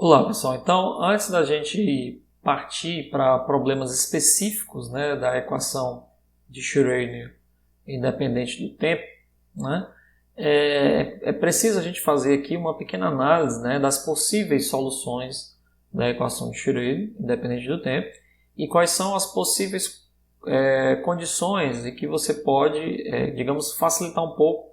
Vamos lá, pessoal. Então, antes da gente partir para problemas específicos, né, da equação de Schrödinger independente do tempo, né, é preciso a gente fazer aqui uma pequena análise, né, das possíveis soluções da equação de Schrödinger independente do tempo e quais são as possíveis condições em que você pode, digamos, facilitar um pouco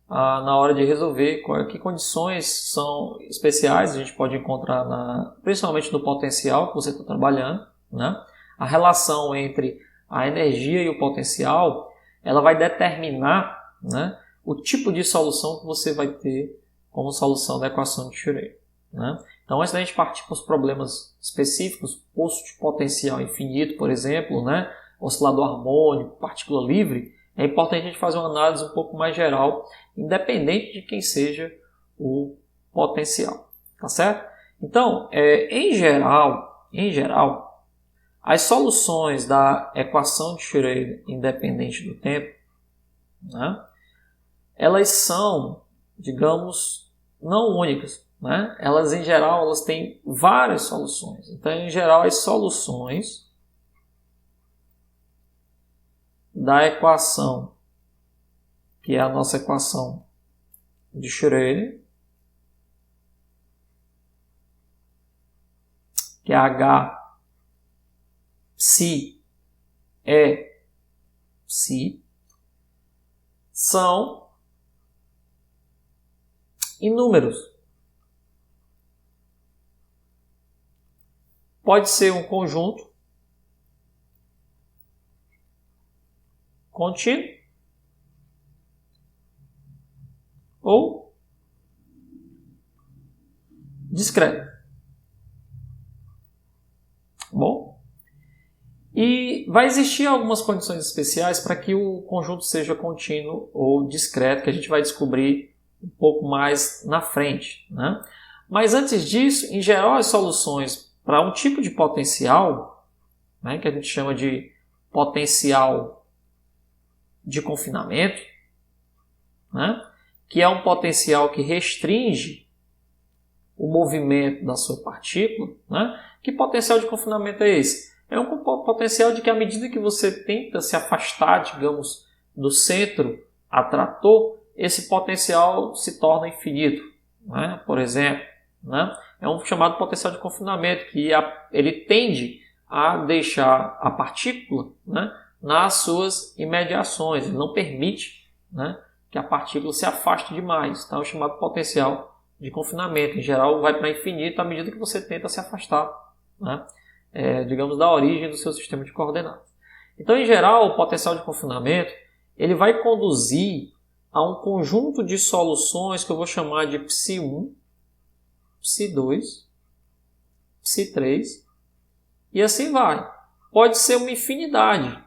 na hora de resolver, que condições são especiais a gente pode encontrar principalmente no potencial que você está trabalhando, né? A relação entre a energia e o potencial, ela vai determinar, né, o tipo de solução que você vai ter como solução da equação de Schrödinger, né? Então, antes da gente partir para os problemas específicos, poço de potencial infinito, por exemplo, né, oscilador harmônico, partícula livre, é importante a gente fazer uma análise um pouco mais geral, independente de quem seja o potencial, tá certo? Então, em geral, as soluções da equação de Schrödinger independente do tempo, né, elas são, digamos, não únicas, né? Elas, em geral, elas têm várias soluções. Então, em geral, as soluções da equação, que é a nossa equação de Schrödinger, que é H psi é psi, são inúmeros. Pode ser um conjunto contínuo ou discreto. Bom? E vai existir algumas condições especiais para que o conjunto seja contínuo ou discreto, que a gente vai descobrir um pouco mais na frente, né? Mas antes disso, em geral, as soluções para um tipo de potencial, né, que a gente chama de potencial de confinamento, né, que é um potencial que restringe o movimento da sua partícula, né? Que potencial de confinamento é esse? É um potencial de que à medida que você tenta se afastar, digamos, do centro atrator, esse potencial se torna infinito, né? Por exemplo, né? É um chamado potencial de confinamento, que ele tende a deixar a partícula, né, nas suas imediações, ele não permite, né, que a partícula se afaste demais. Então é o chamado potencial de confinamento. Em geral, vai para infinito à medida que você tenta se afastar, né, digamos, da origem do seu sistema de coordenadas. Então, em geral, o potencial de confinamento ele vai conduzir a um conjunto de soluções que eu vou chamar de psi1, psi2, psi3 e assim vai. Pode ser uma infinidade,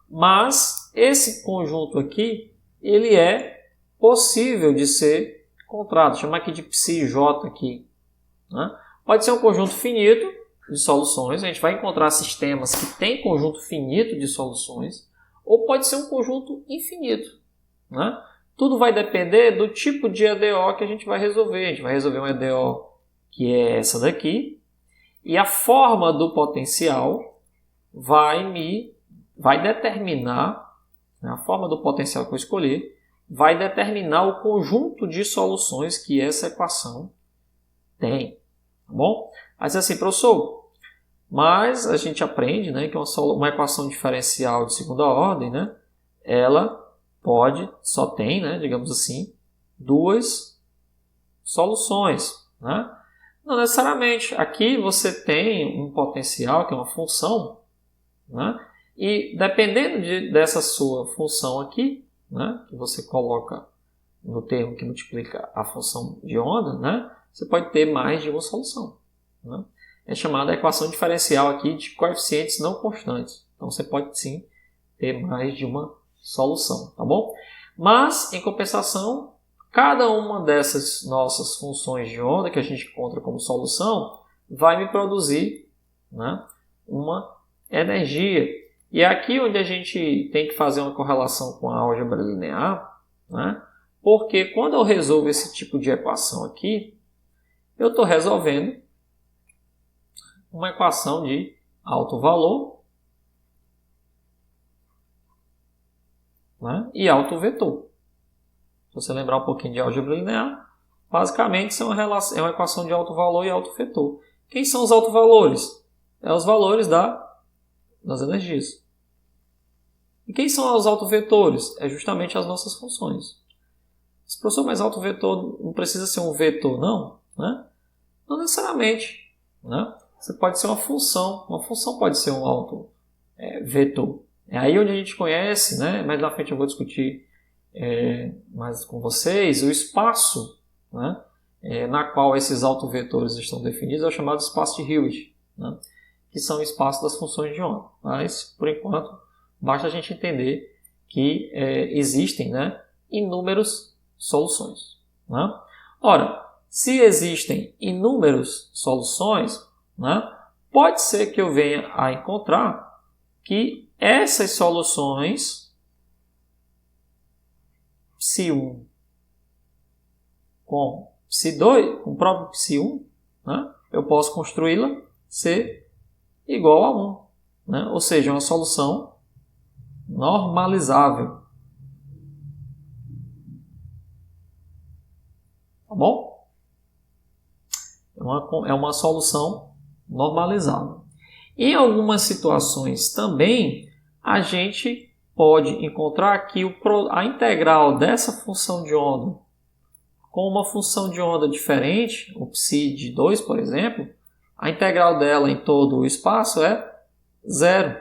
mas esse conjunto aqui ele é possível de ser encontrado. Chamar aqui de psi-j aqui, né? Pode ser um conjunto finito de soluções. A gente vai encontrar sistemas que têm conjunto finito de soluções, ou pode ser um conjunto infinito, né? Tudo vai depender do tipo de EDO que a gente vai resolver. A gente vai resolver um EDO que é essa daqui, e a forma do potencial vai determinar, a forma do potencial que eu escolher, vai determinar o conjunto de soluções que essa equação tem. Tá bom? Mas assim, professor, mas a gente aprende, né, que uma equação diferencial de segunda ordem, né, ela só tem, né, digamos assim, duas soluções, né? Não necessariamente. Aqui você tem um potencial, que é uma função, né? E dependendo dessa sua função aqui, né, que você coloca no termo que multiplica a função de onda, né, você pode ter mais de uma solução, né? É chamada a equação diferencial aqui de coeficientes não constantes. Então você pode sim ter mais de uma solução, tá bom? Mas, em compensação, cada uma dessas nossas funções de onda que a gente encontra como solução vai me produzir, né, uma energia. E é aqui onde a gente tem que fazer uma correlação com a álgebra linear, né, porque quando eu resolvo esse tipo de equação aqui, eu estou resolvendo uma equação de alto valor, né, e alto vetor. Se você lembrar um pouquinho de álgebra linear, basicamente isso é uma equação de alto valor e alto vetor. Quem são os altos valores? Os valores das energias. E quem são os altos vetores? Justamente as nossas funções. Se professor, mas alto vetor não precisa ser um vetor, não? Né? Não necessariamente. Né? Você pode ser uma função pode ser um alto vetor. É aí onde a gente conhece, né? Mais na frente eu vou discutir mais com vocês, o espaço, né? Na qual esses autovetores estão definidos é o chamado espaço de Hewitt, né? Que são o espaço das funções de onda. Mas, por enquanto, basta a gente entender que existem, né, inúmeras soluções. Né? Ora, se existem inúmeras soluções, né, pode ser que eu venha a encontrar que essas soluções Ψ1 com Ψ2, com o próprio Ψ1, né, eu posso construí-la ser igual a 1. Né? Ou seja, uma solução normalizável. Tá bom? É uma solução normalizável. Em algumas situações também, a gente pode encontrar que a integral dessa função de onda com uma função de onda diferente, o psi de 2, por exemplo, a integral dela em todo o espaço é 0.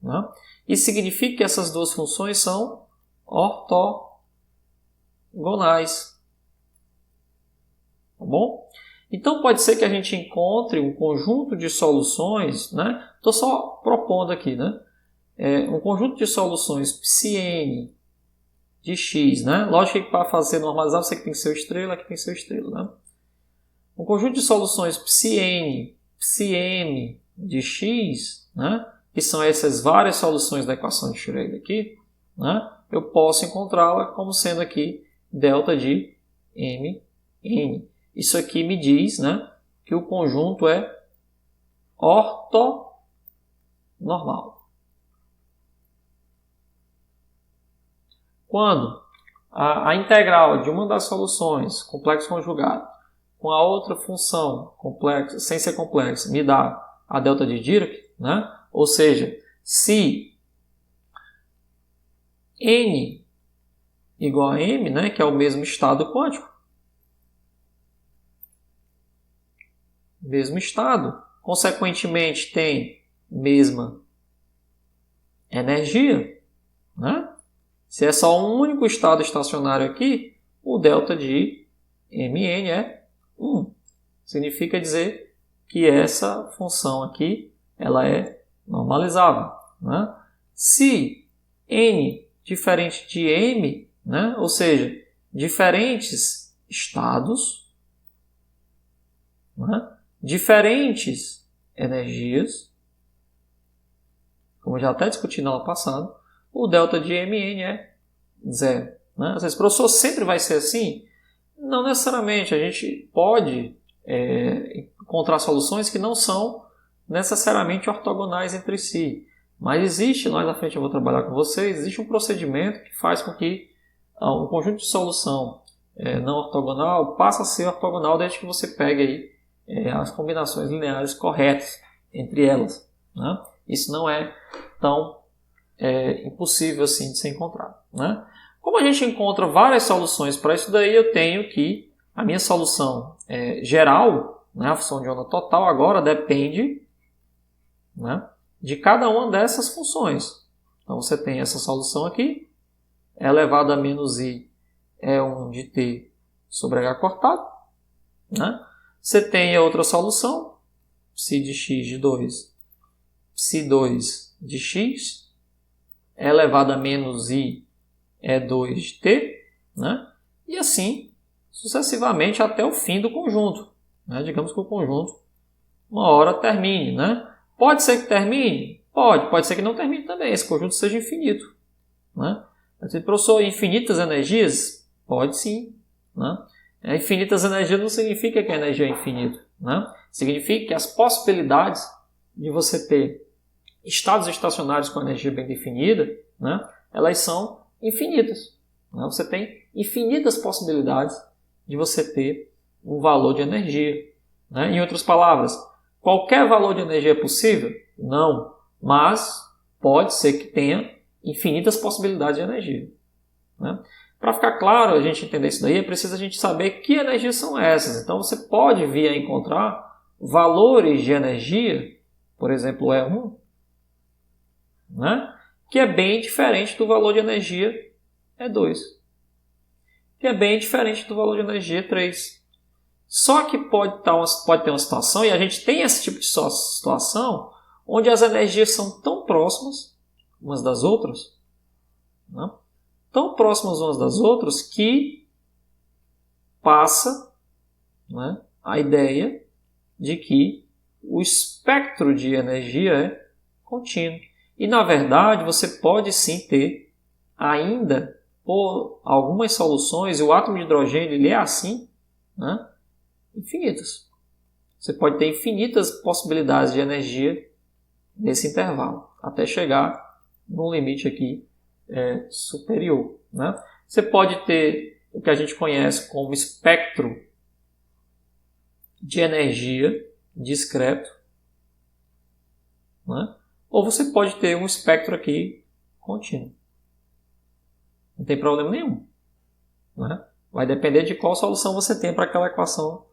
Né? Isso significa que essas duas funções são ortogonais. Tá bom? Então pode ser que a gente encontre um conjunto de soluções, né? Estou só propondo aqui, né? Um conjunto de soluções ψn de x, né? Lógico que para fazer normalizar você tem que ser o estrela, aqui tem que ser o estrela, né? Um conjunto de soluções ψn de x, né? Que são essas várias soluções da equação de Schrödinger aqui, né? Eu posso encontrá-la como sendo aqui delta de mn. Isso aqui me diz, né, que o conjunto é ortonormal. Quando a integral de uma das soluções, complexo conjugado, com a outra função complexa, sem ser complexa, me dá a delta de Dirac, né? Ou seja, se n igual a m, né, que é o mesmo estado quântico, mesmo estado, consequentemente tem mesma energia, né? Se é só um único estado estacionário aqui, o delta de mn é 1. Significa dizer que essa função aqui ela é normalizável. Né? Se n diferente de m, né? Ou seja, diferentes estados, né? Diferentes energias, como eu já até discuti na aula passada, o delta de mn é 0. Né? Esse professor sempre vai ser assim? Não necessariamente. A gente pode encontrar soluções que não são necessariamente ortogonais entre si. Mas existe, mais à frente eu vou trabalhar com vocês, existe um procedimento que faz com que um conjunto de solução não ortogonal passe a ser ortogonal desde que você pegue aí as combinações lineares corretas entre elas. Né? Isso não é tão impossível assim de ser encontrado. Né? Como a gente encontra várias soluções para isso daí, eu tenho que a minha solução geral, né, a função de onda total, agora depende, né, de cada uma dessas funções. Então você tem essa solução aqui, e elevado a menos i é 1 de t sobre h cortado. Né? Você tem a outra solução, psi de x de 2, psi2 de x, elevado a menos i é 2 de t, né? E assim sucessivamente até o fim do conjunto. Né? Digamos que o conjunto uma hora termine. Né? Pode ser que termine? Pode ser que não termine também, esse conjunto seja infinito. Né? Professor, infinitas energias? Pode sim. Né? Infinitas energias não significa que a energia é infinita. Né? Significa que as possibilidades de você ter estados estacionários com energia bem definida, né, elas são infinitas. Né? Você tem infinitas possibilidades de você ter um valor de energia. Né? Em outras palavras, qualquer valor de energia é possível? Não, mas pode ser que tenha infinitas possibilidades de energia. Né? Para ficar claro, a gente entender isso daí, é preciso a gente saber que energias são essas. Então você pode vir a encontrar valores de energia, por exemplo, E1, né? Que é bem diferente do valor de energia E2, que é bem diferente do valor de energia E3. Só que pode ter uma situação, e a gente tem esse tipo de situação, onde as energias são tão próximas umas das outras, né? Tão próximas umas das outras, que passa, né, a ideia de que o espectro de energia é contínuo. E, na verdade, você pode sim ter ainda, por algumas soluções, e o átomo de hidrogênio ele é assim, né, infinitas. Você pode ter infinitas possibilidades de energia nesse intervalo, até chegar num limite aqui superior. Né? Você pode ter o que a gente conhece como espectro de energia discreto, né? Ou você pode ter um espectro aqui contínuo. Não tem problema nenhum. Né? Vai depender de qual solução você tem para aquela equação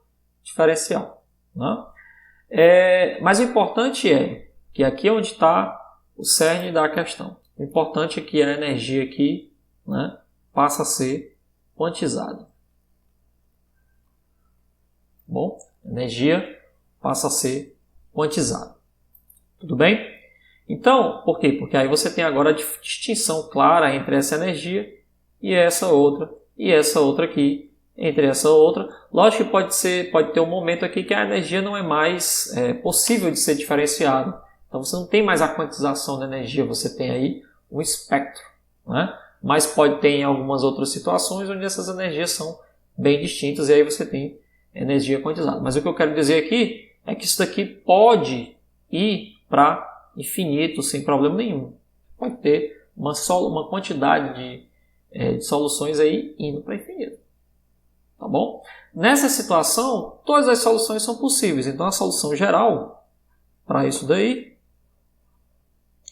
diferencial. Né? Mas o importante é que aqui é onde está o cerne da questão. O importante é que a energia aqui, né, passa a ser quantizada. Bom, a energia passa a ser quantizada. Tudo bem? Então, por quê? Porque aí você tem agora a distinção clara entre essa energia e essa outra aqui, entre essa outra. Lógico que pode ter um momento aqui que a energia não é mais possível de ser diferenciada. Então você não tem mais a quantização da energia, você tem aí um espectro. Né? Mas pode ter em algumas outras situações onde essas energias são bem distintas e aí você tem energia quantizada. Mas o que eu quero dizer aqui é que isso daqui pode ir para infinito sem problema nenhum. Pode ter uma quantidade de soluções aí indo para infinito. Tá bom? Nessa situação, todas as soluções são possíveis. Então a solução geral para isso daí,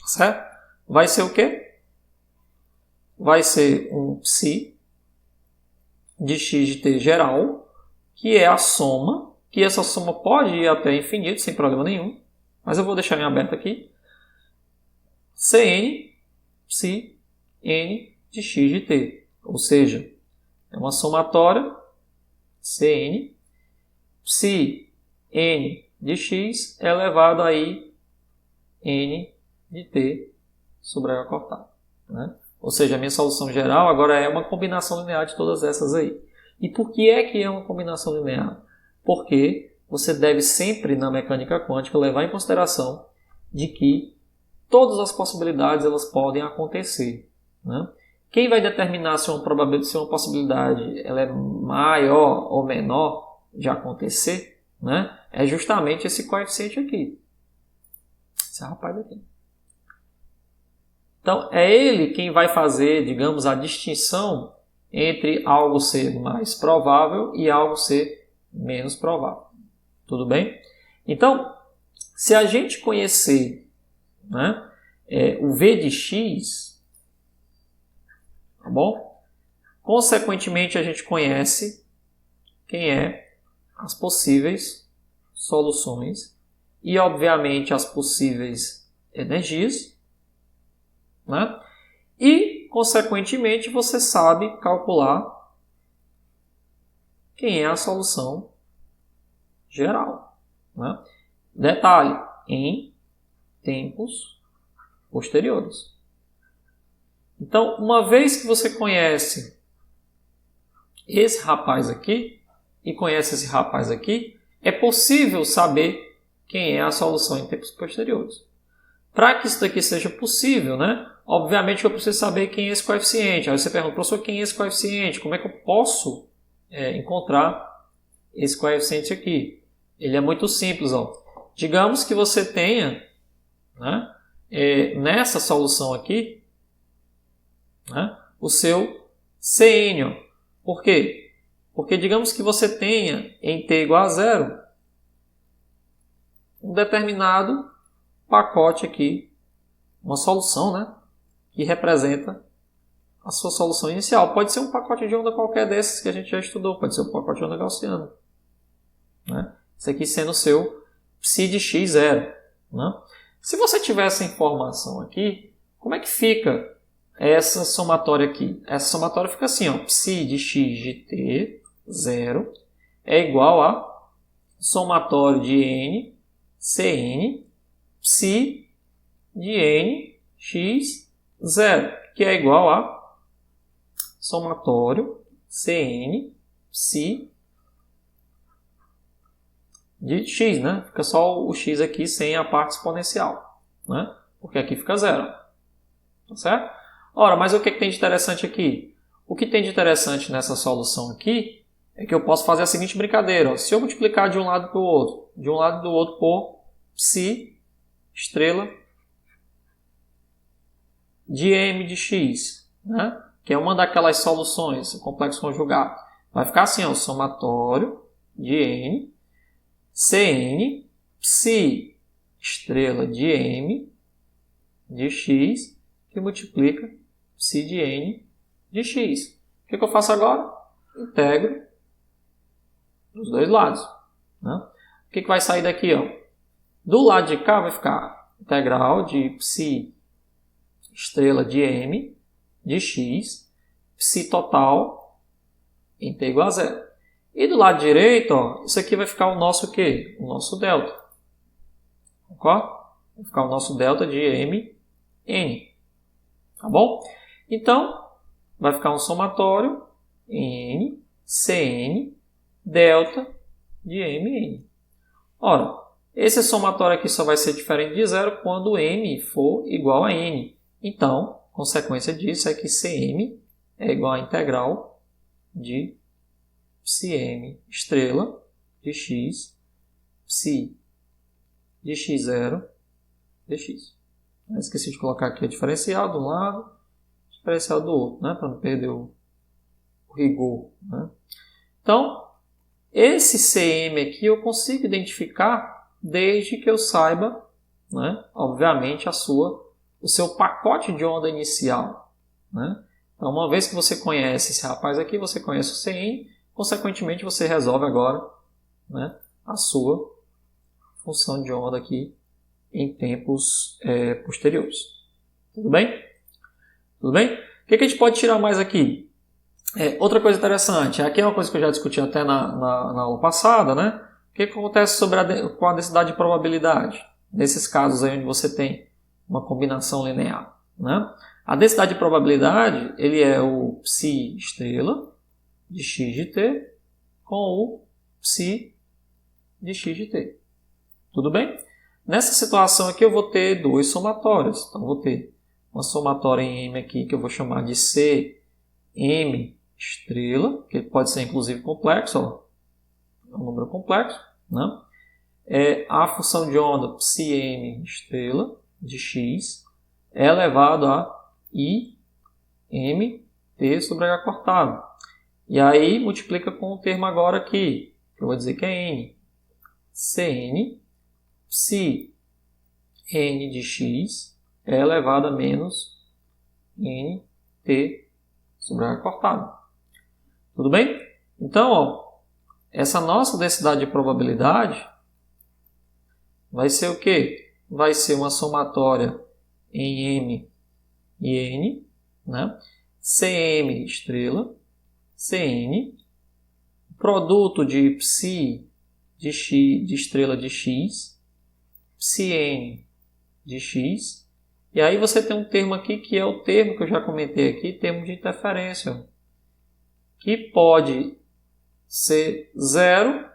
certo? Vai ser o quê? Vai ser um psi de x de t geral, que é a soma, que essa soma pode ir até infinito sem problema nenhum, mas eu vou deixar em aberto aqui. Cn psi n de x de t, ou seja, é uma somatória Cn psi n de x elevado a i n de t sobre h cortada. Né? Ou seja, a minha solução geral agora é uma combinação linear de todas essas aí. E por que é uma combinação linear? Porque você deve sempre, na mecânica quântica, levar em consideração de que todas as possibilidades elas podem acontecer. Né? Quem vai determinar se uma possibilidade ela é maior ou menor de acontecer, né? É justamente esse coeficiente aqui. Esse rapaz aqui. Então, é ele quem vai fazer, digamos, a distinção entre algo ser mais provável e algo ser menos provável. Tudo bem? Então, se a gente conhecer, né, o V de x, tá bom? Consequentemente, a gente conhece quem é as possíveis soluções e, obviamente, as possíveis energias, né? E, consequentemente, você sabe calcular quem é a solução geral. Né? Detalhe, em tempos posteriores. Então, uma vez que você conhece esse rapaz aqui e conhece esse rapaz aqui, é possível saber quem é a solução em tempos posteriores. Para que isso daqui seja possível, né? Obviamente eu preciso saber quem é esse coeficiente. Aí você pergunta, professor, quem é esse coeficiente? Como é que eu posso encontrar esse coeficiente aqui? Ele é muito simples. Ó. Digamos que você tenha, né, nessa solução aqui, né, o seu CN. Ó. Por quê? Porque digamos que você tenha em t igual a 0 um determinado pacote aqui, uma solução, né, que representa a sua solução inicial. Pode ser um pacote de onda qualquer desses que a gente já estudou, pode ser um pacote de onda gaussiano. Né? Isso aqui sendo o seu psi de x 0. Né? Se você tiver essa informação aqui, como é que fica essa somatória aqui? Essa somatória fica assim, ó, psi de x de t 0 é igual a somatório de n, cn, psi de n, x 0, que é igual a somatório cn, psi de x, né? Fica só o x aqui sem a parte exponencial, né? Porque aqui fica 0. Tá certo? Ora, mas o que tem de interessante aqui? O que tem de interessante nessa solução aqui é que eu posso fazer a seguinte brincadeira. Ó. Se eu multiplicar de um lado para o outro, de um lado e do outro por psi estrela de m de x, né? Que é uma daquelas soluções, complexo conjugado. Vai ficar assim, ó, somatório de n, cn, psi estrela de m de x, que multiplica psi de n de x. O que eu faço agora? Integro os dois lados. Né? O que vai sair daqui? Ó? Do lado de cá vai ficar integral de psi estrela de m de x, psi total em t igual a 0. E do lado direito, ó, isso aqui vai ficar o nosso quê? O nosso delta. Concorda? Vai ficar o nosso delta de m, n. Tá bom? Então, vai ficar um somatório n, cn, delta de m, n. Ora, esse somatório aqui só vai ser diferente de 0 quando m for igual a n. Então, consequência disso é que Cm é igual a integral de psi estrela de x, psi de x0 dx. Eu esqueci de colocar aqui a diferencial de um lado, diferencial do outro, né? Para não perder o rigor. Né? Então, esse Cm aqui eu consigo identificar desde que eu saiba, né? Obviamente, o seu pacote de onda inicial. Né? Então, uma vez que você conhece esse rapaz aqui, você conhece o Cn, consequentemente você resolve agora, né, a sua função de onda aqui em tempos posteriores. Tudo bem? Tudo bem? O que a gente pode tirar mais aqui? Outra coisa interessante, aqui é uma coisa que eu já discuti até na aula passada, né? O que acontece com a densidade de probabilidade? Nesses casos aí onde você tem uma combinação linear. Né? A densidade de probabilidade ele é o psi estrela de x de t com o psi de x de t. Tudo bem? Nessa situação aqui eu vou ter dois somatórios. Então, eu vou ter uma somatória em m aqui que eu vou chamar de Cm estrela, que pode ser inclusive complexo, ó. É um número complexo. Né? A função de onda psi estrela de x é elevado a i m t sobre h cortado. E aí multiplica com o termo agora aqui, que eu vou dizer que é n. Cn psi n de x é elevado a menos n t sobre h cortado. Tudo bem? Então, ó, essa nossa densidade de probabilidade vai ser o quê? Vai ser uma somatória em m e n, né? Cm estrela, Cn, produto de psi de x, de estrela de x, psi de x, e aí você tem um termo aqui que é o termo que eu já comentei aqui, termo de interferência, que pode ser 0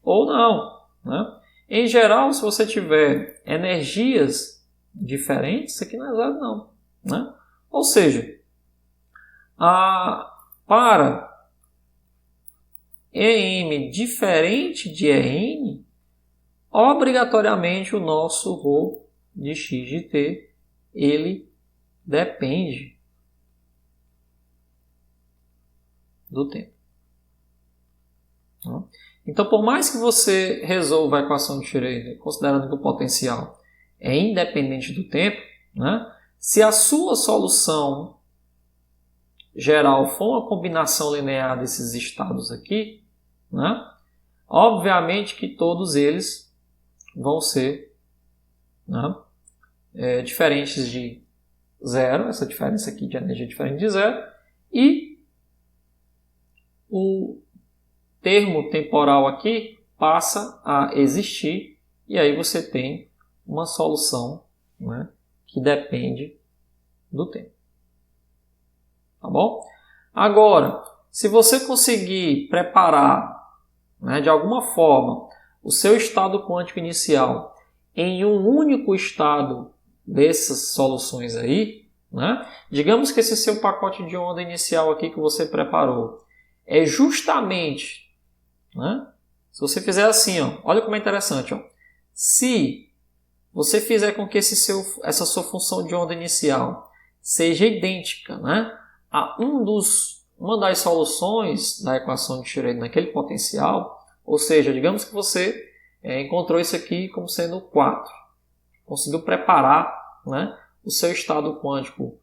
ou não, né? Em geral, se você tiver energias diferentes, isso aqui não é 0 não, né? Ou seja, para EM diferente de EN, obrigatoriamente o nosso ρ de x de t, ele depende do tempo. Então, por mais que você resolva a equação de Schrödinger, considerando que o potencial é independente do tempo, né? Se a sua solução geral for uma combinação linear desses estados aqui, né? Obviamente que todos eles vão ser, né, diferentes de zero, essa diferença aqui de energia é diferente de zero, e o termo temporal aqui passa a existir, e aí você tem uma solução, né, que depende do tempo. Tá bom? Agora, se você conseguir preparar, né, de alguma forma o seu estado quântico inicial em um único estado dessas soluções aí, né, digamos que esse seu pacote de onda inicial aqui que você preparou é justamente, né, se você fizer assim, ó, olha como é interessante, ó, se você fizer com que essa sua função de onda inicial seja idêntica, né, a uma das soluções da equação de Schrödinger naquele potencial, ou seja, digamos que você encontrou isso aqui como sendo 4, conseguiu preparar, né, o seu estado quântico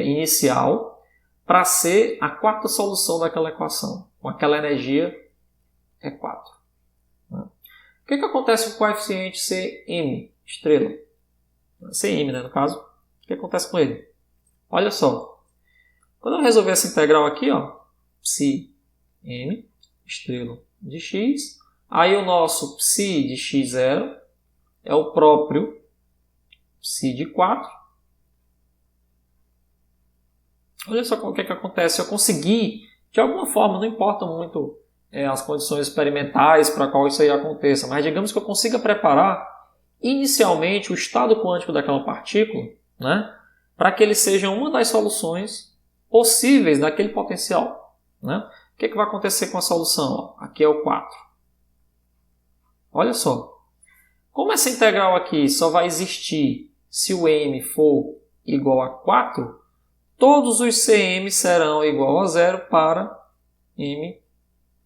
inicial para ser a quarta solução daquela equação, com aquela energia E4. Né? O que acontece com o coeficiente Cm, estrela? Cm, né, no caso. O que acontece com ele? Olha só. Quando eu resolver essa integral aqui, ó, psi m, estrela de x, aí o nosso psi de x0 é o próprio psi de 4. Olha só o que acontece. Eu consegui, de alguma forma, não importa muito as condições experimentais para qual isso aí aconteça, mas digamos que eu consiga preparar inicialmente o estado quântico daquela partícula, né, para que ele seja uma das soluções possíveis daquele potencial. Né? O que vai acontecer com a solução? Ó, aqui é o 4. Olha só. Como essa integral aqui só vai existir se o m for igual a 4, todos os Cm serão igual a 0 para m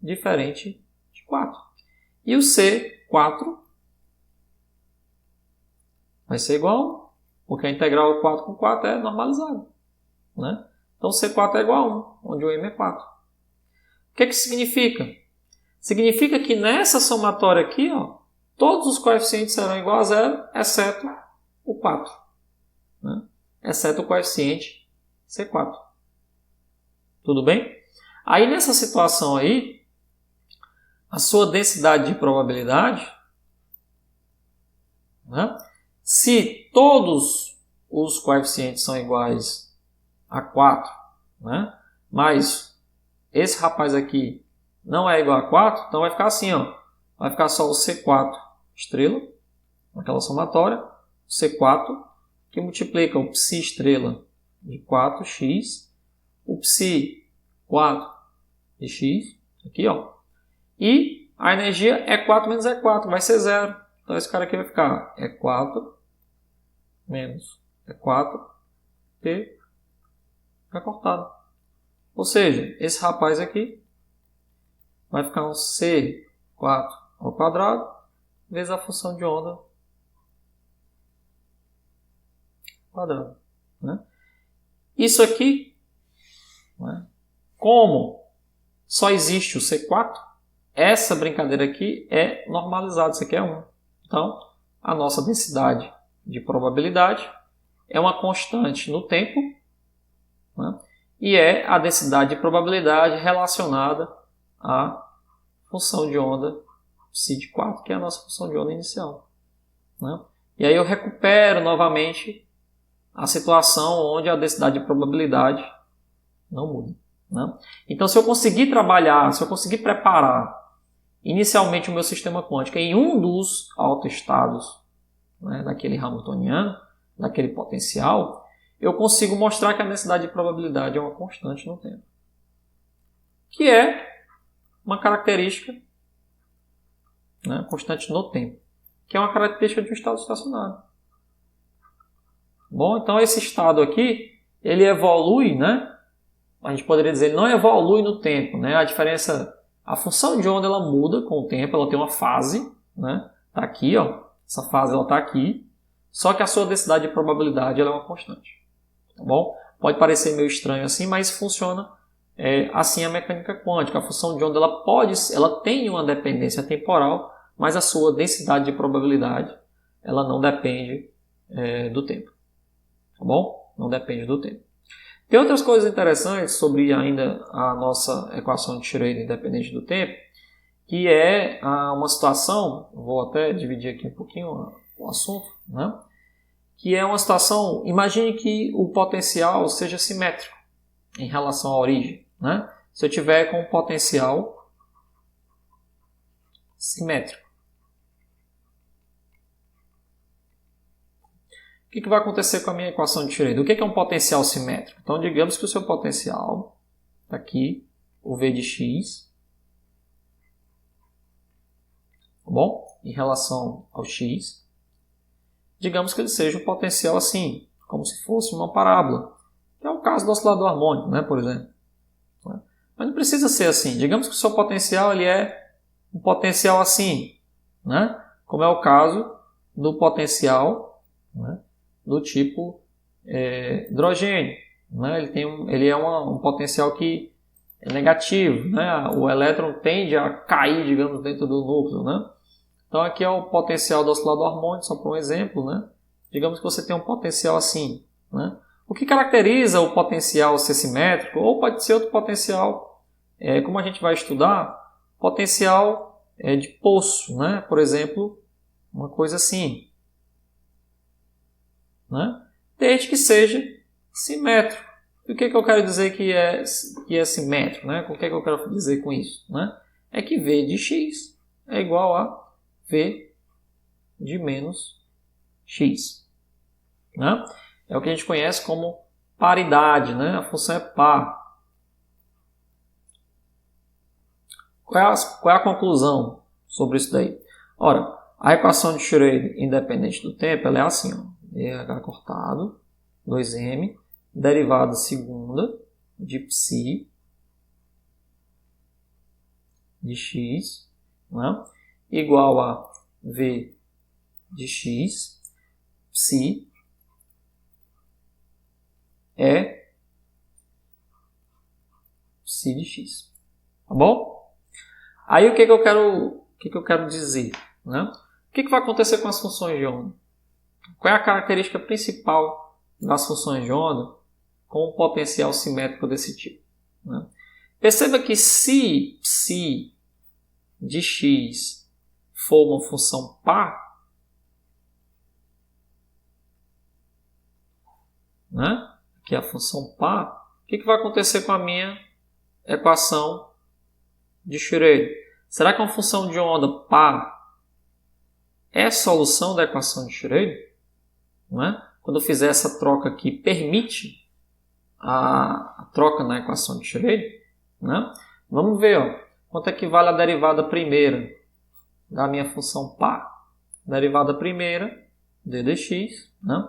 diferente de 4. E o C4 vai ser igual, porque a integral 4 com 4 é normalizada. Né? Então C4 é igual a 1, onde o m é 4. O que isso significa? Significa que nessa somatória aqui, ó, todos os coeficientes serão igual a 0, exceto o 4. Né? Exceto o coeficiente C4. Tudo bem? Aí nessa situação aí, a sua densidade de probabilidade, né, se todos os coeficientes são iguais a 4, né, mas esse rapaz aqui não é igual a 4, então vai ficar assim, ó, vai ficar só o C4 estrela, aquela somatória, o C4 que multiplica o psi estrela de 4x, o psi 4 de x, aqui ó, e a energia é 4 menos E4, vai ser 0. Então esse cara aqui vai ficar E4 menos E4, T recortado. Ou seja, esse rapaz aqui vai ficar um C4 ao quadrado vezes a função de onda ao quadrado. Né? Isso aqui, né, como só existe o C4, essa brincadeira aqui é normalizada, isso aqui é 1. Então, a nossa densidade de probabilidade é uma constante no tempo, né? E é a densidade de probabilidade relacionada à função de onda psi de 4, que é a nossa função de onda inicial. Né? E aí eu recupero novamente a situação onde a densidade de probabilidade não muda. Né? Então, se eu conseguir trabalhar, se eu conseguir preparar inicialmente o meu sistema quântico em um dos autoestados, né, daquele hamiltoniano, daquele potencial, eu consigo mostrar que a densidade de probabilidade é uma constante no tempo. Que é uma característica, né, constante no tempo, que é uma característica de um estado estacionário. Bom, então esse estado aqui, ele evolui, né? A gente poderia dizer, ele não evolui no tempo, né? A função de onda ela muda com o tempo, ela tem uma fase, né? Tá aqui, ó. Essa fase ela tá aqui. Só que a sua densidade de probabilidade ela é uma constante. Tá bom? Pode parecer meio estranho assim, mas funciona assim a mecânica quântica. A função de onda ela tem uma dependência temporal, mas a sua densidade de probabilidade ela não depende do tempo. Tá bom? Não depende do tempo. Tem outras coisas interessantes sobre ainda a nossa equação de Schrödinger independente do tempo, que é uma situação, vou até dividir aqui um pouquinho o assunto, né? Que é uma situação, imagine que o potencial seja simétrico em relação à origem, né? Se eu tiver com um potencial simétrico, o que vai acontecer com a minha equação de Schrödinger? O que é um potencial simétrico? Então, digamos que o seu potencial está aqui, o V de x, tá bom? Em relação ao x, digamos que ele seja um potencial assim, como se fosse uma parábola, que é o caso do oscilador harmônico, né, por exemplo. Mas não precisa ser assim. Digamos que o seu potencial ele é um potencial assim, né? Como é o caso do potencial, né, do tipo hidrogênio. Né? Ele é um potencial que é negativo. Né? O elétron tende a cair, digamos, dentro do núcleo. Né? Então aqui é o potencial do oscilador harmônico, só para um exemplo. Né? Digamos que você tem um potencial assim. Né? O que caracteriza o potencial ser simétrico, ou pode ser outro potencial, como a gente vai estudar, potencial de poço. Né? Por exemplo, uma coisa assim. Né? Desde que seja simétrico. E o que eu quero dizer que é simétrico? Né? O que eu quero dizer com isso? Né? É que V de x é igual a V de menos x. Né? É o que a gente conhece como paridade. Né? A função é par. Qual é a conclusão sobre isso daí? Ora, a equação de Schrödinger independente do tempo ela é assim, ó. EH cortado, 2m, derivada segunda de psi de x, né, igual a v de x, psi é psi de x. Tá bom? Aí o que eu quero dizer? Né? O que vai acontecer com as funções de onda? Qual é a característica principal das funções de onda com um potencial simétrico desse tipo? Né? Perceba que se psi de x for uma função par, né? Que é a função par, o que vai acontecer com a minha equação de Schrödinger? Será que uma função de onda par é solução da equação de Schrödinger? Né? Quando eu fizer essa troca aqui, permite a troca na equação de Schrödinger? Né? Vamos ver, ó, quanto é que vale a derivada primeira da minha função par. Derivada primeira, d dx, né?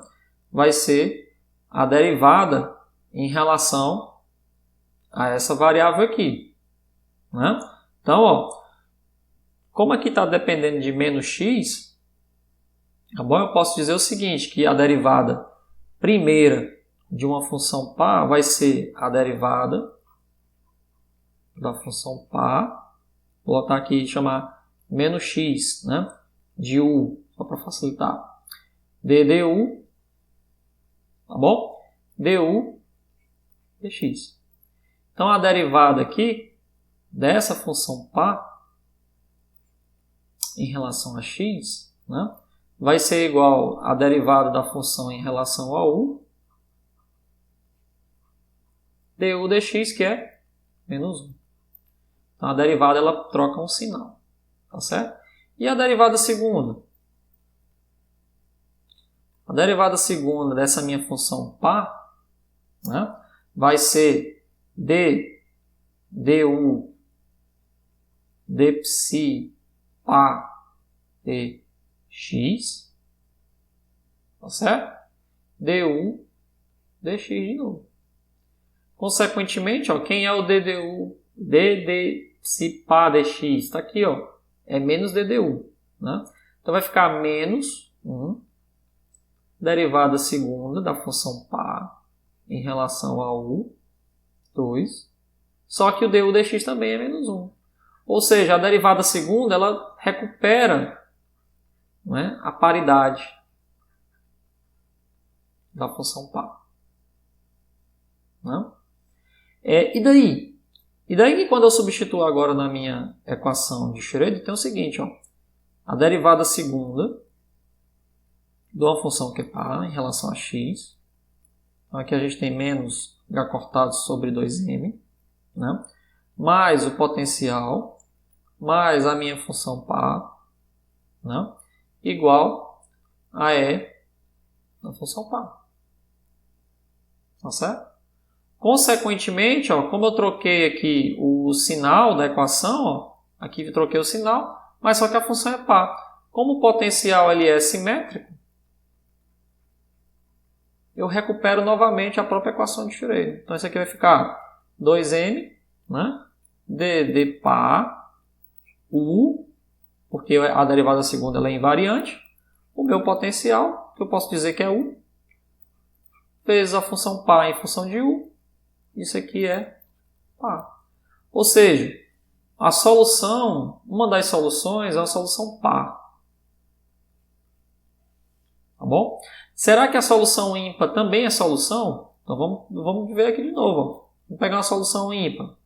Vai ser a derivada em relação a essa variável aqui. Né? Então, ó, como aqui está dependendo de menos x, tá bom? Eu posso dizer o seguinte, que a derivada primeira de uma função par vai ser a derivada da função par, vou botar aqui e chamar menos x, né? De u, só para facilitar, du, tá bom? Du dx. Então a derivada aqui dessa função par em relação a x, né? Vai ser igual à derivada da função em relação a u, du dx, que é menos 1. Então, a derivada ela troca um sinal. Tá certo? E a derivada segunda? A derivada segunda dessa minha função par, né, vai ser du dψ pá dx, tá certo? du dx de novo. Consequentemente, ó, quem é o dψ pá dx? Está aqui, ó, é menos ddu. Né? Então vai ficar menos 1 derivada segunda da função π em relação a u, 2. Só que o du dx também é menos 1. Ou seja, a derivada segunda ela recupera, né, a paridade da função π. Né? E daí? E daí que quando eu substituo agora na minha equação de Schrödinger, tem o seguinte, ó, a derivada segunda de uma função que é π em relação a x. Então aqui a gente tem menos h cortado sobre 2m, né? Mais o potencial, mais a minha função π, né? Igual a E da função π. Tá certo? Consequentemente, ó, como eu troquei aqui o sinal da equação, ó, aqui eu troquei o sinal, mas só que a função é π. Como o potencial ele é simétrico, eu recupero novamente a própria equação de Schrödinger. Então, isso aqui vai ficar 2m, né? d π u, porque a derivada segunda ela é invariante. O meu potencial, que eu posso dizer que é u, vezes a função π em função de u. Isso aqui é π. Ou seja, a solução, uma das soluções é a solução π. Tá bom? Será que a solução ímpar também é solução? Então vamos ver aqui de novo. Ó. Vamos pegar uma solução ímpar. O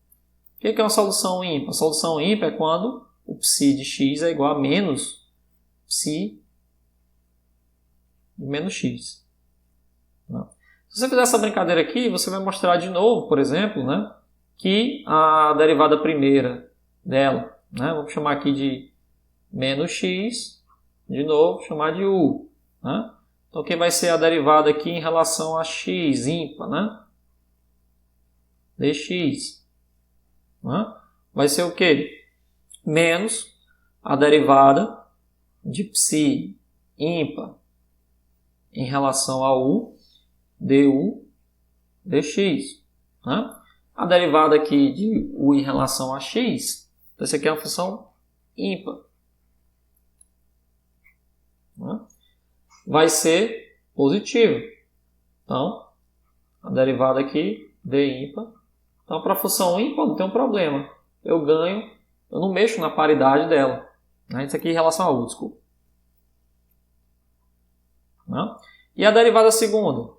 que é uma solução ímpar? A solução ímpar é quando o psi de x é igual a menos psi de menos x. Se você fizer essa brincadeira aqui, você vai mostrar de novo, por exemplo, né, que a derivada primeira dela, né, vamos chamar aqui de menos x, de novo, chamar de u. Né? Então, quem vai ser a derivada aqui em relação a x ímpar, né? dx. Né? Vai ser o quê? Menos a derivada de psi ímpar em relação a u, du dx. Né? A derivada aqui de u em relação a x, então isso aqui é uma função ímpar. Né? Vai ser positivo. Então, a derivada aqui, d ímpar. Então, para a função ímpar não tem um problema. Eu ganho, eu não mexo na paridade dela. Né? Isso aqui em relação a u, desculpa. Né? E a derivada segunda?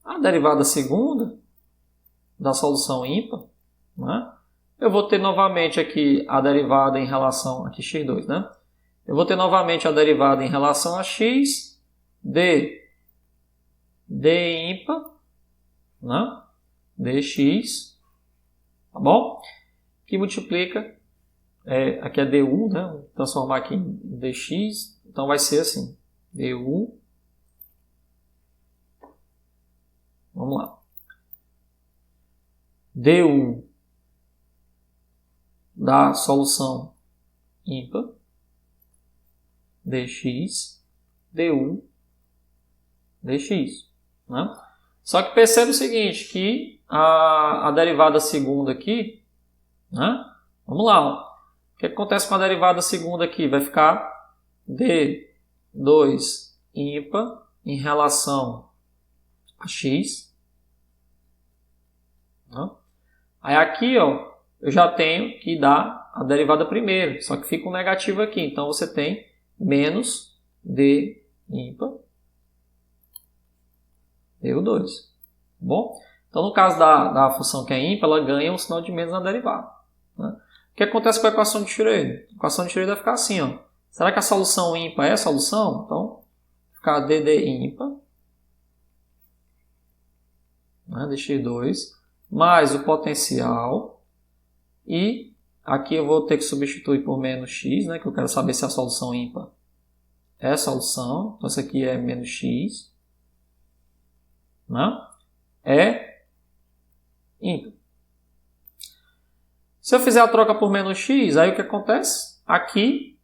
A derivada segunda da solução ímpar, né? Eu vou ter novamente aqui a derivada em relação aqui x2, né? Eu vou ter novamente a derivada em relação a x de d ímpar, né? dx, tá bom? Que multiplica, aqui é du, né? Vou transformar aqui em dx, então vai ser assim, du, vamos lá, du da solução ímpar, dx, du, dx. Né? Só que percebe o seguinte, que a derivada segunda aqui, né? Vamos lá, ó. O que acontece com a derivada segunda aqui? Vai ficar d2 ímpar em relação a x. Né? Aí aqui, ó, eu já tenho que dar a derivada primeiro, só que fica um negativo aqui. Então, você tem menos d ímpar du2. Tá bom? Então, no caso da função que é ímpar, ela ganha um sinal de menos na derivada. Né? O que acontece com a equação de Schrödinger? A equação de Schrödinger vai ficar assim. Ó. Será que a solução ímpar é a solução? Então, vai ficar dd ímpar, né, dx2, mais o potencial, e aqui eu vou ter que substituir por menos x, né, que eu quero saber se a solução ímpar é a solução. Então, isso aqui é menos x. Né? É ímpar. Se eu fizer a troca por menos x, aí o que acontece? Aqui,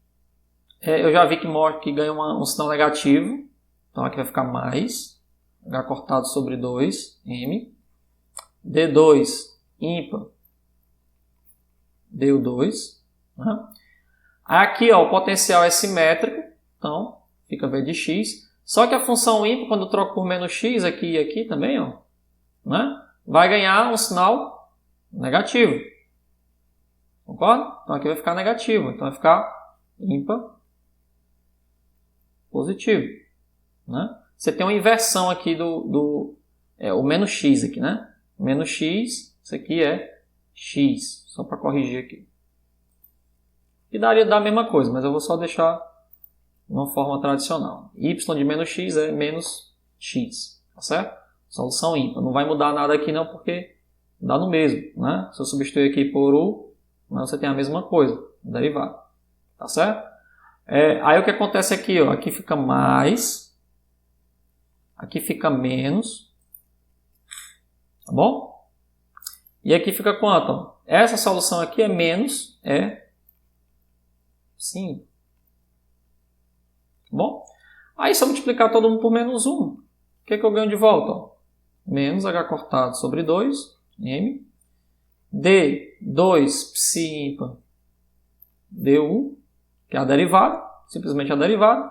eu já vi que ganha um sinal negativo. Então aqui vai ficar mais, H cortado sobre 2, M. D2 ímpar, deu 2. Né? Aqui ó, o potencial é simétrico, então fica V de x. Só que a função ímpar, quando eu troco por menos x aqui e aqui também, ó, né? Vai ganhar um sinal negativo. Concorda? Então aqui vai ficar negativo. Então vai ficar ímpar positivo. Né? Você tem uma inversão aqui o menos x aqui, né? Menos x, isso aqui é x. Só para corrigir aqui. E daria a mesma coisa, mas eu vou só deixar de uma forma tradicional. Y de menos x é menos x. Tá certo? Solução ímpar. Não vai mudar nada aqui não, porque dá no mesmo. Né? Se eu substituir aqui por u, você tem a mesma coisa, derivado. Tá certo? Aí o que acontece aqui? Ó, aqui fica mais. Aqui fica menos. Tá bom? E aqui fica quanto? Ó? Essa solução aqui é menos, é 5. Tá bom? Aí se eu multiplicar todo mundo por menos 1, o que eu ganho de volta? Ó? Menos H cortado sobre 2, M. D2 psi ímpar du, que é a derivada, simplesmente a derivada,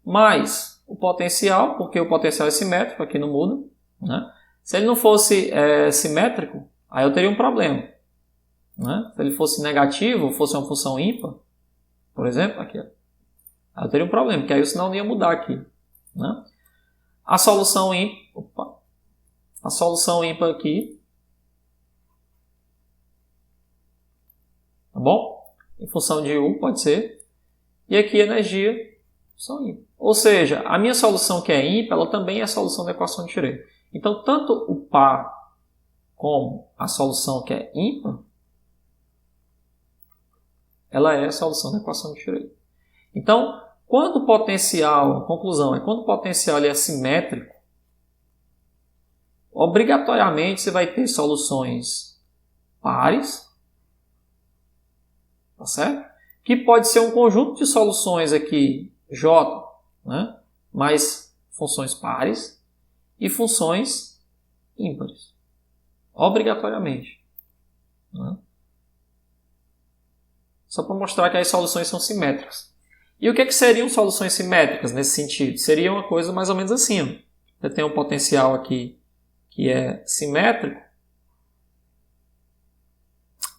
mais o potencial, porque o potencial é simétrico, aqui não muda. Né? Se ele não fosse simétrico, aí eu teria um problema. Né? Se ele fosse negativo, fosse uma função ímpar, por exemplo, aqui, ó, aí eu teria um problema, porque aí o sinal não ia mudar aqui. Né? A solução ímpar aqui, tá bom? Em função de U, pode ser. E aqui energia, função ímpar. Ou seja, a minha solução que é ímpar, ela também é a solução da equação de Schrödinger. Então, tanto o par como a solução que é ímpar, ela é a solução da equação de Schrödinger. Então, quando o potencial, a conclusão é quando o potencial ele é simétrico, obrigatoriamente você vai ter soluções pares, tá certo? Que pode ser um conjunto de soluções aqui, J, né? Mais funções pares e funções ímpares, obrigatoriamente. Né? Só para mostrar que as soluções são simétricas. E o que seriam soluções simétricas nesse sentido? Seria uma coisa mais ou menos assim. Ó. Você tem um potencial aqui que é simétrico.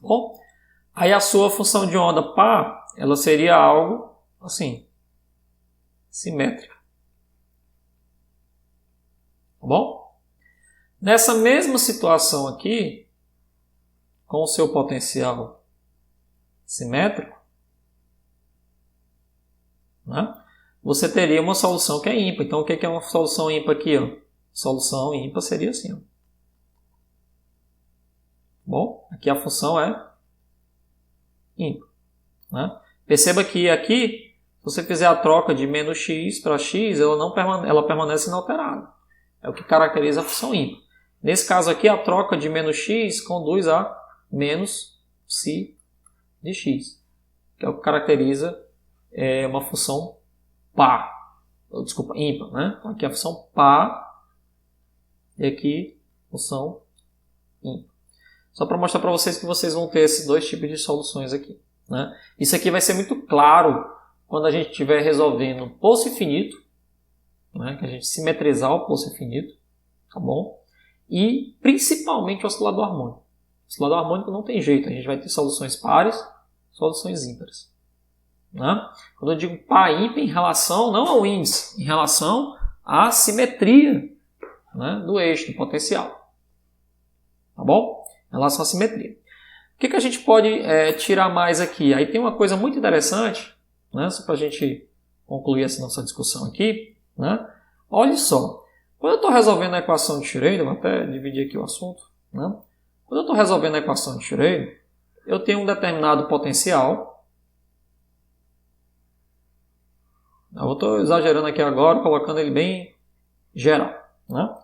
Bom, aí a sua função de onda par, ela seria algo assim, simétrica. Tá bom? Nessa mesma situação aqui, com o seu potencial simétrico, né? Você teria uma solução que é ímpar. Então, o que é uma solução ímpar aqui? Ó? Solução ímpar seria assim. Ó. Bom, aqui a função é ímpar. Né? Perceba que aqui, se você fizer a troca de menos x para x, ela permanece inalterada. É o que caracteriza a função ímpar. Nesse caso aqui, a troca de menos x conduz a menos psi de x, que é o que caracteriza uma função par. Desculpa, ímpar. Né? Então, aqui a função par e aqui função ímpar. Só para mostrar para vocês que vocês vão ter esses dois tipos de soluções aqui. Né? Isso aqui vai ser muito claro quando a gente estiver resolvendo poço infinito, né? Que a gente simetrizar o poço infinito, tá bom? E principalmente o oscilador harmônico. O oscilador harmônico não tem jeito, a gente vai ter soluções pares, soluções ímpares. Né? Quando eu digo par ímpar em relação, não ao índice, em relação à simetria, né, do eixo, do potencial. Tá bom? Em relação à simetria. O que a gente pode tirar mais aqui? Aí tem uma coisa muito interessante, né, só para a gente concluir essa nossa discussão aqui. Né? Olha só, quando eu estou resolvendo a equação de Schrödinger, vou até dividir aqui o assunto. Né? Quando eu estou resolvendo a equação de Schrödinger, eu tenho um determinado potencial. Eu estou exagerando aqui agora, colocando ele bem geral. Né?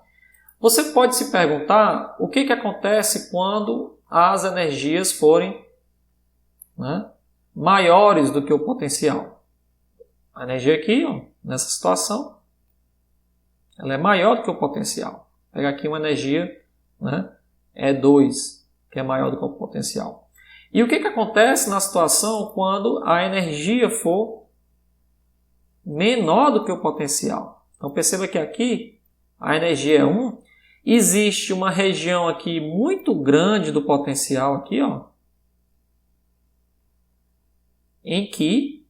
Você pode se perguntar o que acontece quando as energias forem né, maiores do que o potencial. A energia aqui, ó, nessa situação, ela é maior do que o potencial. Vou pegar aqui uma energia, né, E2, que é maior do que o potencial. E o que acontece na situação quando a energia for menor do que o potencial? Então perceba que aqui a energia é 1, existe uma região aqui muito grande do potencial aqui, ó, em que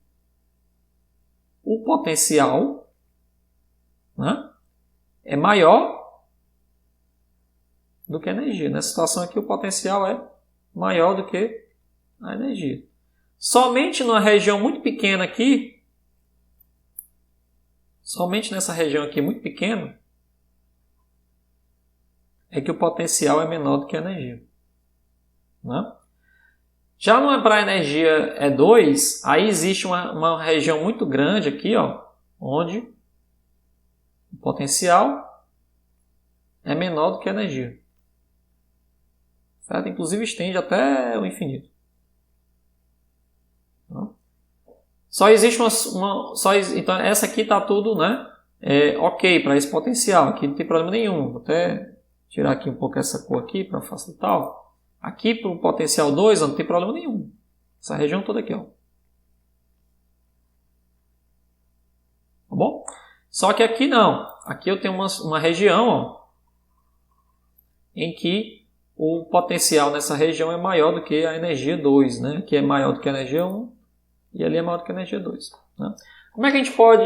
o potencial, né, é maior do que a energia. Nessa situação aqui o potencial é maior do que a energia. Somente numa região muito pequena aqui, somente nessa região aqui muito pequena, é que o potencial é menor do que a energia. Né? Já para a energia E2, aí existe uma região muito grande aqui, ó, onde o potencial é menor do que a energia. Certo? Inclusive estende até o infinito. Só existe então essa aqui está tudo, né, ok para esse potencial. Aqui não tem problema nenhum. Vou até tirar aqui um pouco essa cor aqui para facilitar. Aqui para o potencial 2 não tem problema nenhum. Essa região toda aqui. Ó. Tá bom? Só que aqui não. Aqui eu tenho uma região, ó, em que o potencial nessa região é maior do que a energia 2. Né? Aqui é maior do que a energia 1. E ali é maior do que a energia 2. Né? Como é que a gente pode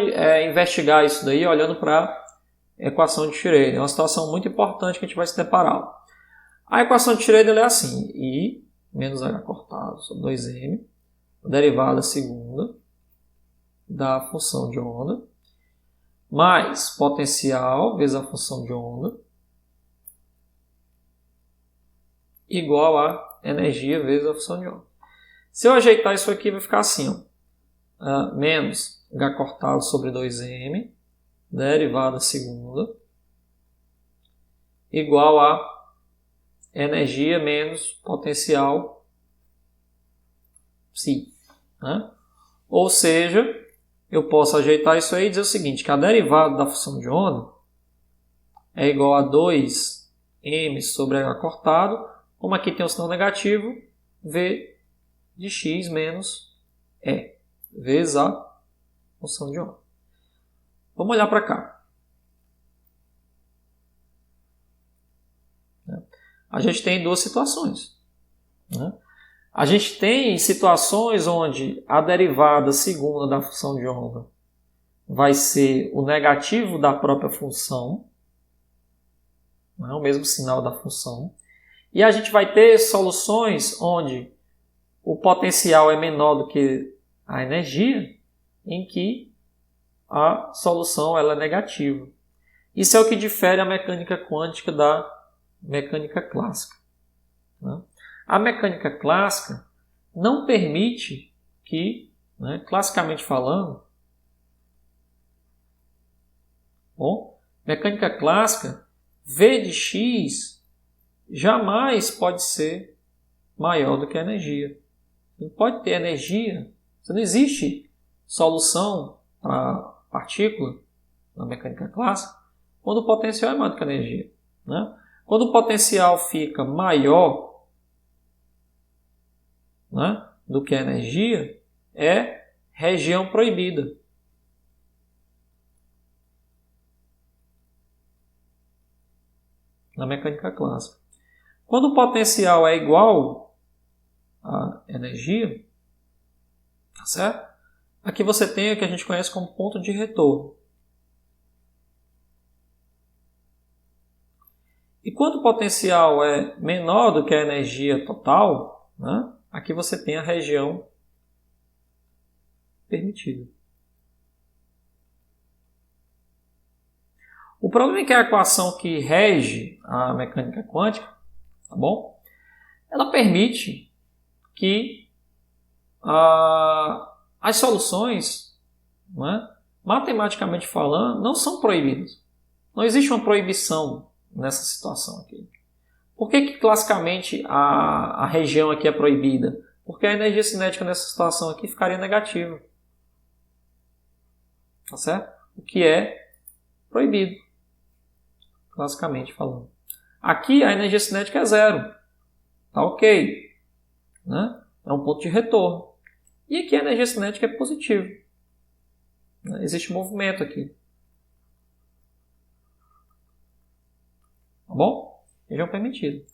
investigar isso daí olhando para a equação de Schrödinger? É uma situação muito importante que a gente vai se deparar. A equação de Schrödinger é assim: I menos h cortado sobre 2m, derivada segunda da função de onda, mais potencial vezes a função de onda, igual a energia vezes a função de onda. Se eu ajeitar isso aqui, vai ficar assim, ó, menos h cortado sobre 2m, derivada segunda, igual a energia menos potencial psi. Né? Ou seja, eu posso ajeitar isso aí e dizer o seguinte, que a derivada da função de onda é igual a 2m sobre h cortado, como aqui tem o sinal negativo, v de x menos E, vezes a função de onda. Vamos olhar para cá. A gente tem duas situações. Né? A gente tem situações onde a derivada segunda da função de onda vai ser o negativo da própria função, né? O mesmo sinal da função. E a gente vai ter soluções onde o potencial é menor do que a energia, em que a solução ela é negativa. Isso é o que difere a mecânica quântica da mecânica clássica. Né? A mecânica clássica não permite que, né, classicamente falando, mecânica clássica, V de x jamais pode ser maior do que a energia. Não pode ter energia. Não existe solução para partícula na mecânica clássica quando o potencial é maior do que a energia. Né? Quando o potencial fica maior, né, do que a energia, é região proibida. Na mecânica clássica. Quando o potencial é igual a energia, tá certo? Aqui você tem o que a gente conhece como ponto de retorno. E quando o potencial é menor do que a energia total, né, aqui você tem a região permitida. O problema é que a equação que rege a mecânica quântica, tá bom? Ela permite que as soluções, né, matematicamente falando, não são proibidas. Não existe uma proibição nessa situação aqui. Por que classicamente a região aqui é proibida? Porque a energia cinética nessa situação aqui ficaria negativa. Tá certo? O que é proibido, classicamente falando. Aqui a energia cinética é zero. Tá ok. Né? É um ponto de retorno. E aqui a energia cinética é positiva. Existe movimento aqui. Tá bom? Região permitida.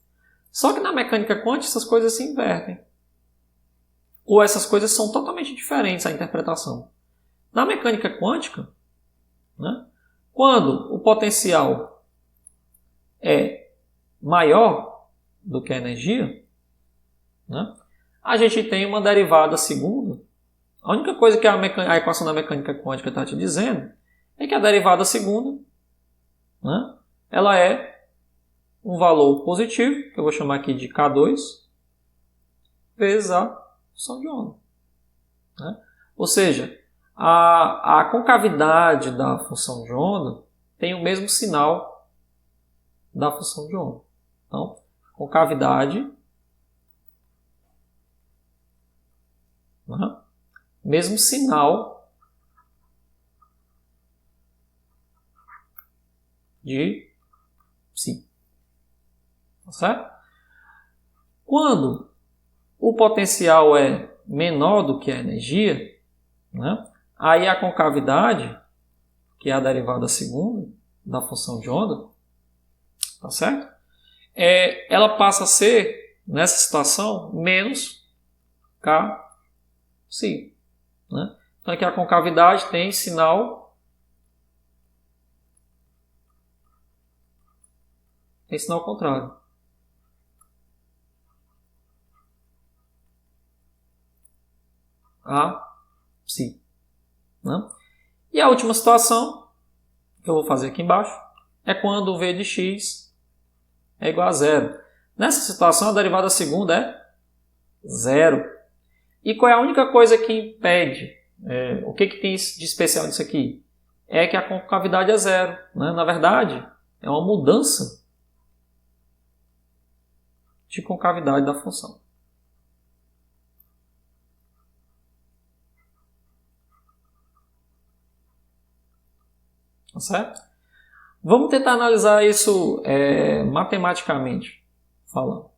Só que na mecânica quântica essas coisas se invertem. Ou essas coisas são totalmente diferentes a interpretação. Na mecânica quântica, né, quando o potencial é maior do que a energia, né, a gente tem uma derivada segunda. A única coisa que a equação da mecânica quântica está te dizendo é que a derivada segunda, né, ela é um valor positivo, que eu vou chamar aqui de K2, vezes a função de onda. Né? Ou seja, a concavidade da função de onda tem o mesmo sinal da função de onda. Então, concavidade, né? Mesmo sinal de psi. Tá certo? Quando o potencial é menor do que a energia, né, aí a concavidade, que é a derivada segunda da função de onda, tá certo? Ela passa a ser, nessa situação, menos K psi. Né? Então aqui a concavidade tem sinal contrário. A psi. Né? E a última situação, que eu vou fazer aqui embaixo, é quando o V de x é igual a zero. Nessa situação, a derivada segunda é zero. E qual é a única coisa que impede? O que tem de especial nisso aqui? É que a concavidade é zero. Né? Na verdade, é uma mudança de concavidade da função. Tá certo? Vamos tentar analisar isso matematicamente falando.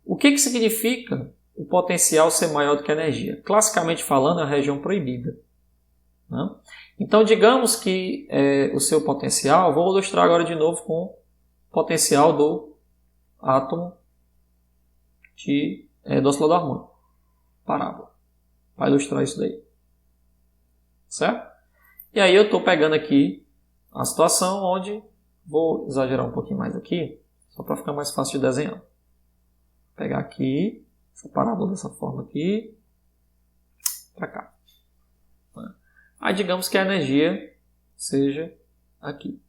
O que significa o potencial ser maior do que a energia? Classicamente falando, é a região proibida. Né? Então, digamos que o seu potencial, vou ilustrar agora de novo com o potencial do átomo do oscilador harmônico. Parábola. Para ilustrar isso daí. Certo? E aí eu estou pegando aqui a situação onde, vou exagerar um pouquinho mais aqui, só para ficar mais fácil de desenhar. Vou pegar aqui, essa parábola dessa forma aqui, para cá. Aí digamos que a energia seja aqui.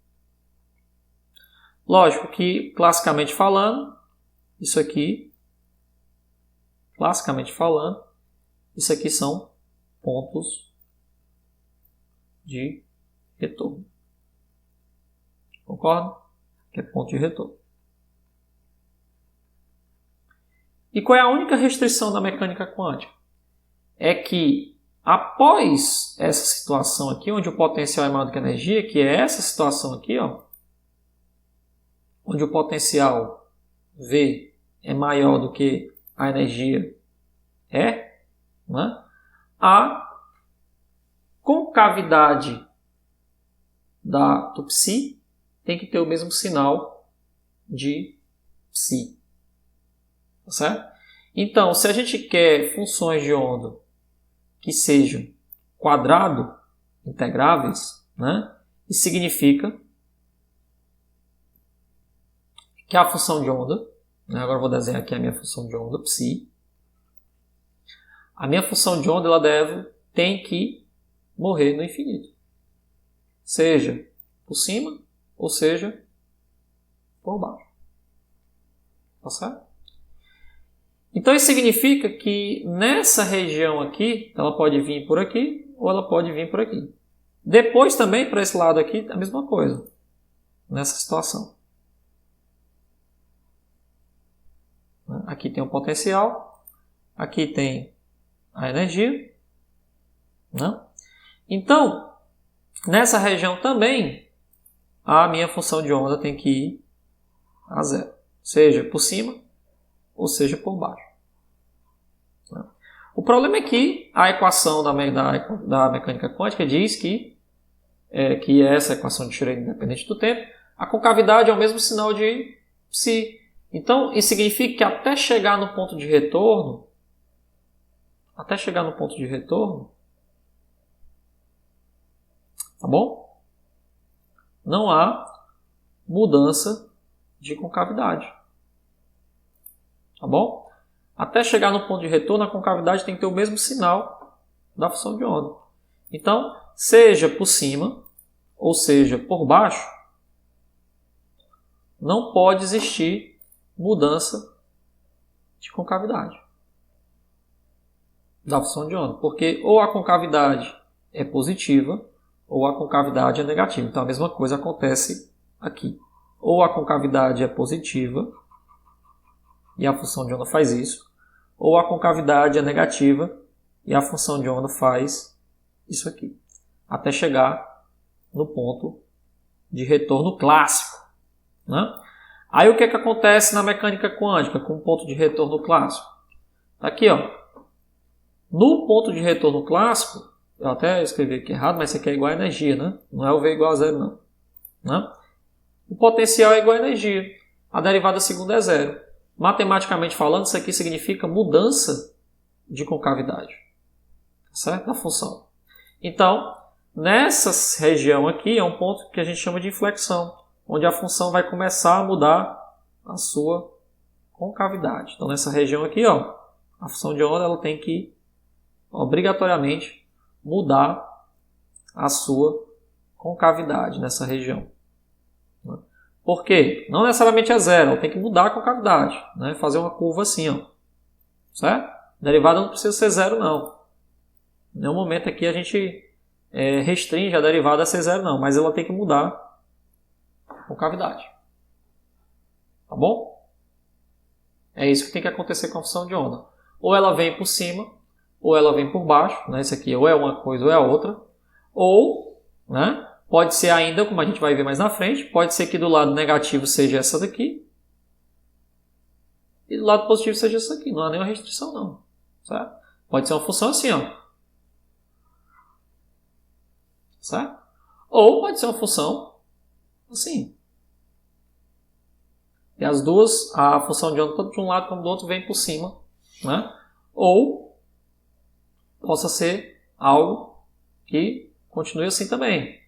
Lógico que, classicamente falando, isso aqui são pontos de retorno. Concorda? Que é ponto de retorno. E qual é a única restrição da mecânica quântica? É que após essa situação aqui, onde o potencial é maior do que a energia, que é essa situação aqui, ó, onde o potencial V é maior do que a energia né? A concavidade do psi tem que ter o mesmo sinal de psi. Tá certo? Então, se a gente quer funções de onda que sejam quadrado integráveis, né, isso significa que a função de onda, né, agora eu vou desenhar aqui a minha função de onda, psi. A minha função de onda tem que morrer no infinito. Seja por cima ou seja por baixo. Tá certo? Então isso significa que nessa região aqui, ela pode vir por aqui ou ela pode vir por aqui. Depois também, para esse lado aqui, a mesma coisa. Nessa situação. Aqui tem um potencial. aqui tem a energia, né? Então, nessa região também, a minha função de onda tem que ir a zero, seja por cima ou seja por baixo. O problema é que a equação da mecânica quântica diz que essa equação de Schrödinger independente do tempo, a concavidade é o mesmo sinal de psi. Então, isso significa que até chegar no ponto de retorno, tá bom? Não há mudança de concavidade. Tá bom? Até chegar no ponto de retorno, a concavidade tem que ter o mesmo sinal da função de onda. Então, seja por cima ou seja por baixo, não pode existir mudança de concavidade da função de onda, porque ou a concavidade é positiva ou a concavidade é negativa. Então a mesma coisa acontece aqui. Ou a concavidade é positiva e a função de onda faz isso, ou a concavidade é negativa e a função de onda faz isso aqui, até chegar no ponto de retorno clássico, né? Aí o que acontece na mecânica quântica com o ponto de retorno clássico? Tá aqui, ó. No ponto de retorno clássico, eu até escrevi aqui errado, mas isso aqui é igual a energia, né? Não é o V igual a zero, não. Né? O potencial é igual a energia. A derivada segunda é zero. Matematicamente falando, isso aqui significa mudança de concavidade, certo? Da função. Então, nessa região aqui é um ponto que a gente chama de inflexão, onde a função vai começar a mudar a sua concavidade. Então, nessa região aqui, ó, a função de onda ela tem que obrigatoriamente mudar a sua concavidade nessa região. Por quê? Não necessariamente é zero, ela tem que mudar a concavidade, né? Fazer uma curva assim, ó. Certo? A derivada não precisa ser zero, não. Em nenhum momento aqui a gente restringe a derivada a ser zero, não, mas ela tem que mudar a concavidade. Tá bom? É isso que tem que acontecer com a função de onda. Ou ela vem por cima, ou ela vem por baixo, né? Isso aqui ou é uma coisa ou é a outra. Ou, né? Pode ser ainda, como a gente vai ver mais na frente, pode ser que do lado negativo seja essa daqui e do lado positivo seja essa aqui. Não há nenhuma restrição, não. Certo? Pode ser uma função assim, ó. Certo? Ou pode ser uma função assim. E as duas, a função de onda tanto de um lado como do outro vem por cima, né? Ou possa ser algo que continue assim também,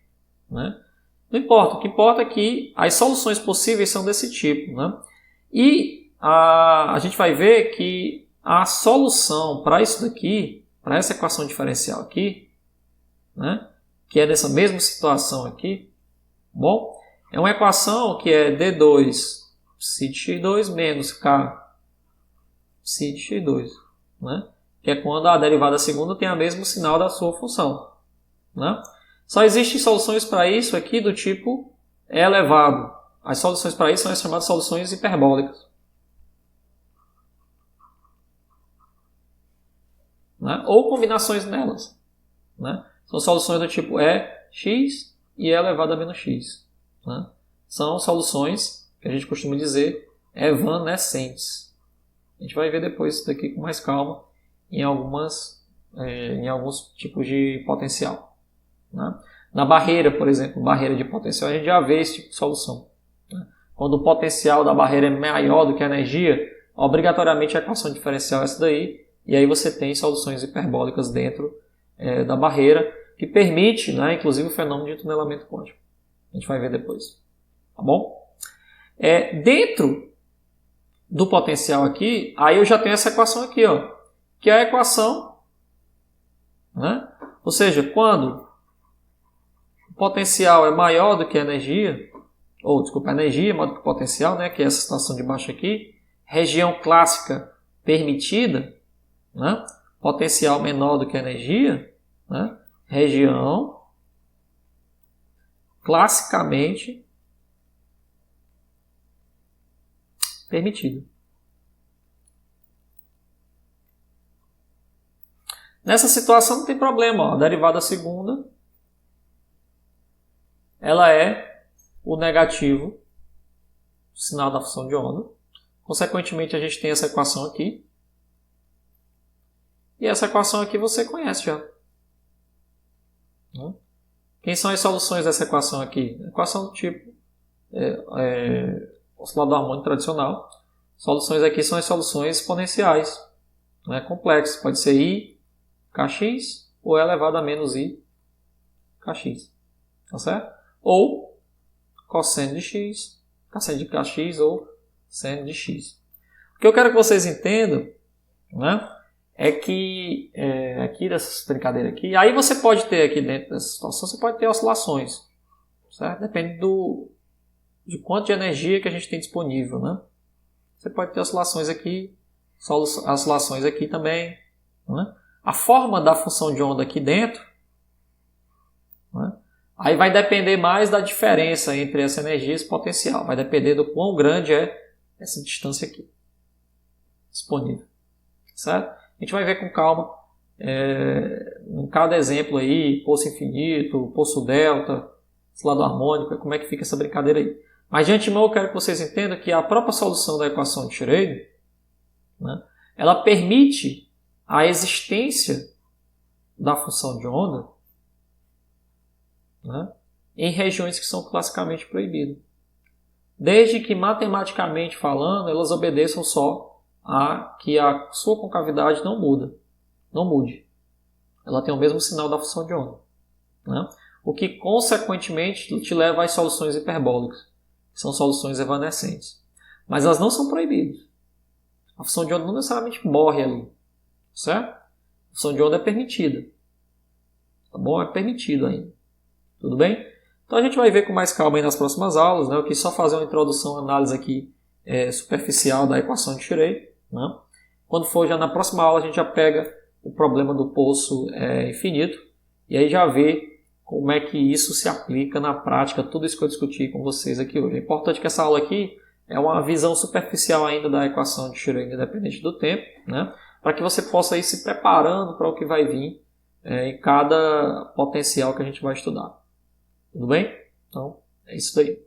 né? Não importa, o que importa é que as soluções possíveis são desse tipo, né? E a gente vai ver que a solução para isso daqui, para essa equação diferencial aqui, né? Que é dessa mesma situação aqui, bom, é uma equação que é D2 psi de x2 menos k psi de x2, né? Que é quando a derivada segunda tem o mesmo sinal da sua função, né? Só existem soluções para isso aqui do tipo E elevado. As soluções para isso são as chamadas soluções hiperbólicas, né? Ou combinações nelas, né? São soluções do tipo x e E elevado a menos x, né? São soluções que a gente costuma dizer evanescentes. A gente vai ver depois isso daqui com mais calma em alguns tipos de potencial, né? Na barreira, por exemplo, barreira de potencial, a gente já vê esse tipo de solução, né? Quando o potencial da barreira é maior do que a energia, obrigatoriamente a equação diferencial é essa daí, e aí você tem soluções hiperbólicas dentro da barreira, que permite, né, inclusive o fenômeno de tunelamento quântico. A gente vai ver depois. Tá bom? Dentro do potencial aqui, aí eu já tenho essa equação aqui, ó, que é a equação, né? Ou seja, quando o potencial é maior do que a energia, a energia é maior do que o potencial, né, que é essa situação de baixo aqui, região clássica permitida, né, potencial menor do que a energia, né, região classicamente permitida. Nessa situação não tem problema, ó. A derivada segunda ela é o negativo do sinal da função de onda. Consequentemente, a gente tem essa equação aqui. E essa equação aqui você conhece já. Quem são as soluções dessa equação aqui? Equação do tipo oscilador harmônico tradicional. Soluções aqui são as soluções exponenciais, complexas. Pode ser i kx ou e elevado a menos i kx. Tá certo? Ou cosseno de x, cosseno de kx ou seno de x. O que eu quero que vocês entendam, é que aqui dessa brincadeira aqui, aí você pode ter aqui dentro dessa situação, você pode ter oscilações, certo? Depende de quanto de energia que a gente tem disponível, Você pode ter oscilações aqui, oscilações aqui também, A forma da função de onda aqui dentro, aí vai depender mais da diferença entre essa energia e esse potencial, vai depender do quão grande é essa distância aqui disponível, certo? A gente vai ver com calma em cada exemplo aí, poço infinito, poço delta, oscilador harmônico, como é que fica essa brincadeira aí. Mas de antemão eu quero que vocês entendam que a própria solução da equação de Schrödinger, ela permite a existência da função de onda em regiões que são classicamente proibidas. Desde que matematicamente falando, elas obedeçam só a que a sua concavidade não mude. Ela tem o mesmo sinal da função de onda. O que consequentemente te leva às soluções hiperbólicas, que são soluções evanescentes. Mas elas não são proibidas. A função de onda não necessariamente morre ali, certo? A função de onda é permitida. Tá bom? É permitido ainda. Tudo bem? Então a gente vai ver com mais calma aí nas próximas aulas. Eu quis só fazer uma introdução, análise aqui superficial da equação de Schrödinger. Quando for já na próxima aula a gente já pega o problema do poço infinito e aí já vê como é que isso se aplica na prática, tudo isso que eu discuti com vocês aqui hoje. É importante que essa aula aqui é uma visão superficial ainda da equação de Schrödinger independente do tempo, para que você possa ir se preparando para o que vai vir em cada potencial que a gente vai estudar. Tudo bem? Então, é isso daí.